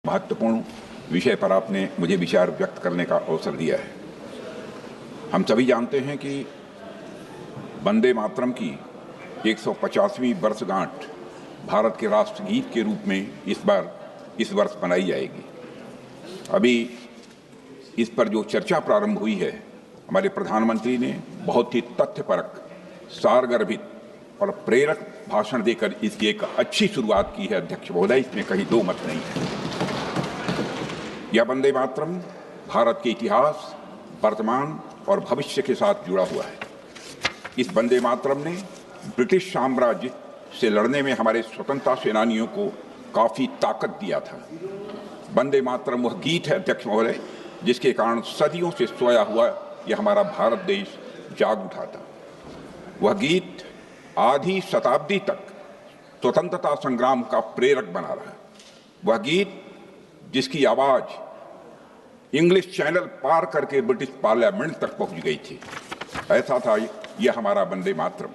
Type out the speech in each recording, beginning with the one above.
महत्वपूर्ण विषय पर आपने मुझे विचार व्यक्त करने का अवसर दिया है। हम सभी जानते हैं कि वंदे मातरम की 150वीं वर्षगांठ भारत के राष्ट्रगीत के रूप में इस वर्ष मनाई जाएगी। अभी इस पर जो चर्चा प्रारंभ हुई है, हमारे प्रधानमंत्री ने बहुत ही तथ्यपरक, सारगर्भित और प्रेरक भाषण देकर इसकी एक अच्छी शुरुआत की है। अध्यक्ष महोदय, इसमें कहीं दो मत नहीं है। यह वंदे मातरम भारत के इतिहास, वर्तमान और भविष्य के साथ जुड़ा हुआ है। इस वंदे मातरम ने ब्रिटिश साम्राज्य से लड़ने में हमारे स्वतंत्रता सेनानियों को काफी ताकत दिया था। वंदे मातरम वह गीत है, अध्यक्ष महोदय, जिसके कारण सदियों से सोया हुआ यह हमारा भारत देश जाग उठा था। वह गीत आधी शताब्दी तक स्वतंत्रता संग्राम का प्रेरक बना रहा। वह गीत जिसकी आवाज इंग्लिश चैनल पार करके ब्रिटिश पार्लियामेंट तक पहुंच गई थी। ऐसा था यह हमारा वंदे मातरम।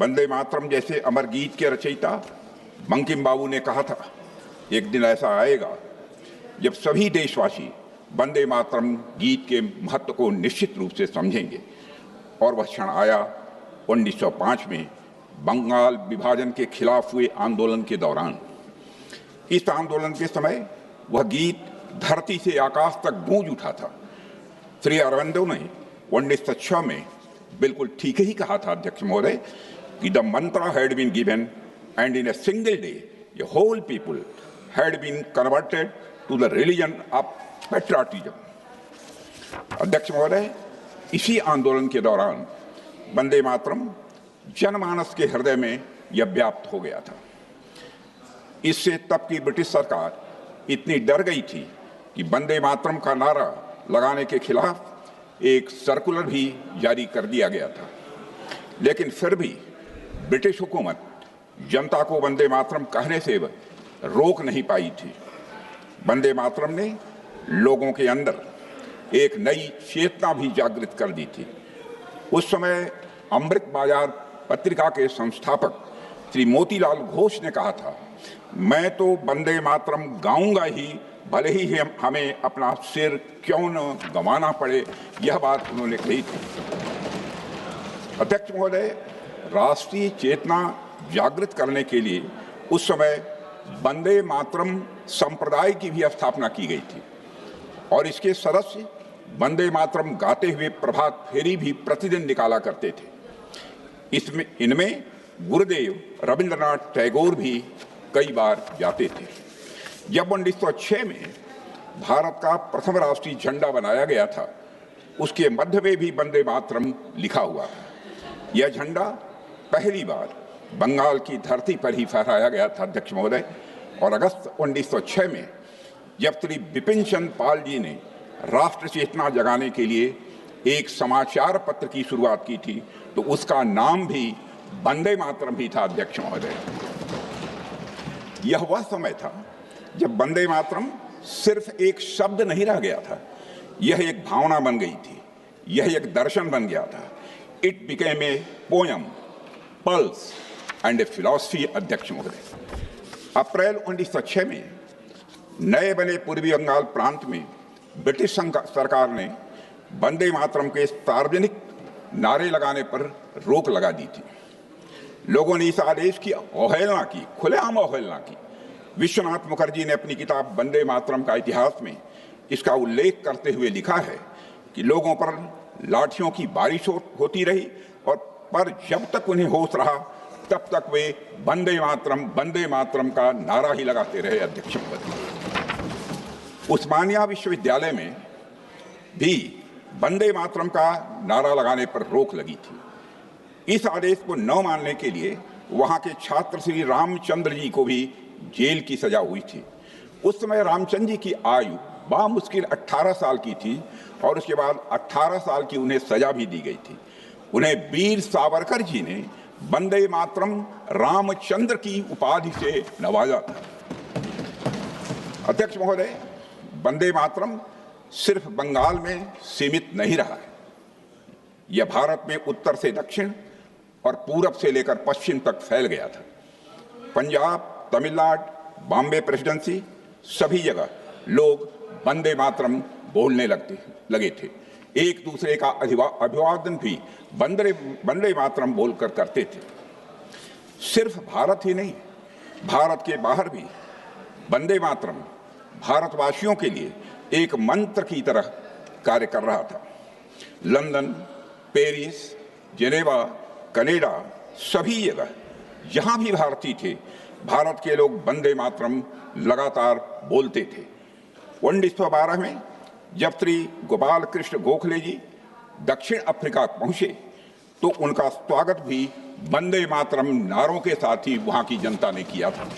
वंदे मातरम जैसे अमर गीत के रचयिता बंकिम बाबू ने कहा था, एक दिन ऐसा आएगा जब सभी देशवासी वंदे मातरम गीत के महत्व को निश्चित रूप से समझेंगे। और वह क्षण आया 1905 में बंगाल विभाजन के खिलाफ हुए आंदोलन के दौरान। इस आंदोलन के समय वह गीत धरती से आकाश तक गूंज उठा था। श्री अरविंदो ने 1906 में बिल्कुल ठीक ही कहा था, अध्यक्ष महोदय, कि the mantra had been given and in a single day the whole people had been converted to the religion of patriotism. अध्यक्ष महोदय, इसी आंदोलन के दौरान वंदे मातरम जनमानस के हृदय में यह व्याप्त हो गया था। इससे तब की ब्रिटिश सरकार इतनी डर गई थी कि वंदे मातरम का नारा लगाने के खिलाफ एक सर्कुलर भी जारी कर दिया गया था। लेकिन फिर भी ब्रिटिश हुकूमत जनता को वंदे मातरम कहने से रोक नहीं पाई थी। वंदे मातरम ने लोगों के अंदर एक नई चेतना भी जागृत कर दी थी। उस समय अमृत बाजार पत्रिका के संस्थापक श्री मोतीलाल घोष ने कहा था, मैं तो वंदे मातरम गाऊंगा ही, भले ही हमें अपना सिर क्यों न गंवाना पड़े। यह बात उन्होंने कही थी। अध्यक्ष महोदय, राष्ट्रीय चेतना जागृत करने के लिए उस समय वंदे मातरम संप्रदाय की भी स्थापना की गई थी और इसके सदस्य वंदे मातरम गाते हुए प्रभात फेरी भी प्रतिदिन निकाला करते थे। इनमें गुरुदेव रविंद्रनाथ टैगोर भी कई बार जाते थे। जब 1906 में भारत का प्रथम राष्ट्रीय झंडा बनाया गया था, उसके मध्य में भी वंदे मातरम लिखा हुआ था। यह झंडा पहली बार बंगाल की धरती पर ही फहराया गया था, अध्यक्ष महोदय। और अगस्त 1906 में जब श्री बिपिन चंद्र पाल जी ने राष्ट्र चेतना जगाने के लिए एक समाचार पत्र की शुरुआत की थी, तो उसका नाम भी वंदे मातरम ही था, अध्यक्ष महोदय। यह वह समय था जब वंदे मातरम सिर्फ एक शब्द नहीं रह गया था, यह एक भावना बन गई थी, यह एक दर्शन बन गया था। It became a poem, pulse and A philosophy, अध्यक्ष महोदय। अप्रैल 1906 में नए बने पूर्वी बंगाल प्रांत में ब्रिटिश सरकार ने वंदे मातरम के सार्वजनिक नारे लगाने पर रोक लगा दी थी। लोगों ने इस आदेश की अवहेलना की, खुलेआम अवहेलना की। विश्वनाथ मुखर्जी ने अपनी किताब वंदे मातरम का इतिहास में इसका उल्लेख करते हुए लिखा है कि लोगों पर लाठियों की बारिश होती रही और पर जब तक उन्हें होश रहा तब तक वे वंदे मातरम का नारा ही लगाते रहे, अध्यक्ष महोदय। उस्मानिया विश्वविद्यालय में भी वंदे मातरम का नारा लगाने पर रोक लगी थी। इस आदेश को न मानने के लिए वहां के छात्र श्री रामचंद्र जी को भी जेल की सजा हुई थी। उस समय रामचंद्र जी की आयु बामुश्किल 18 साल की थी और उसके बाद 18 साल की उन्हें सजा भी दी गई थी। उन्हें वीर सावरकर जी ने वंदे मातरम रामचंद्र की उपाधि से नवाजा था। अध्यक्ष महोदय, वंदे मातरम सिर्फ बंगाल में सीमित नहीं रहा है। यह भारत में उत्तर से दक्षिण और पूरब से लेकर पश्चिम तक फैल गया था। पंजाब, तमिलनाडु, बॉम्बे प्रेसिडेंसी, सभी जगह लोग वंदे मातरम बोलने लगे थे। एक दूसरे का अभिवादन भी वंदे मातरम बोलकर करते थे। सिर्फ भारत ही नहीं, भारत के बाहर भी वंदे मातरम भारतवासियों के लिए एक मंत्र की तरह कार्य कर रहा था। लंदन, पेरिस, जेनेवा, कनाडा, सभी जगह जहां भी भारतीय थे, भारत के लोग वंदे मातरम लगातार बोलते थे। 1912 में जब श्री गोपाल कृष्ण गोखले जी दक्षिण अफ्रीका पहुंचे तो उनका स्वागत भी वंदे मातरम नारों के साथ ही वहां की जनता ने किया था।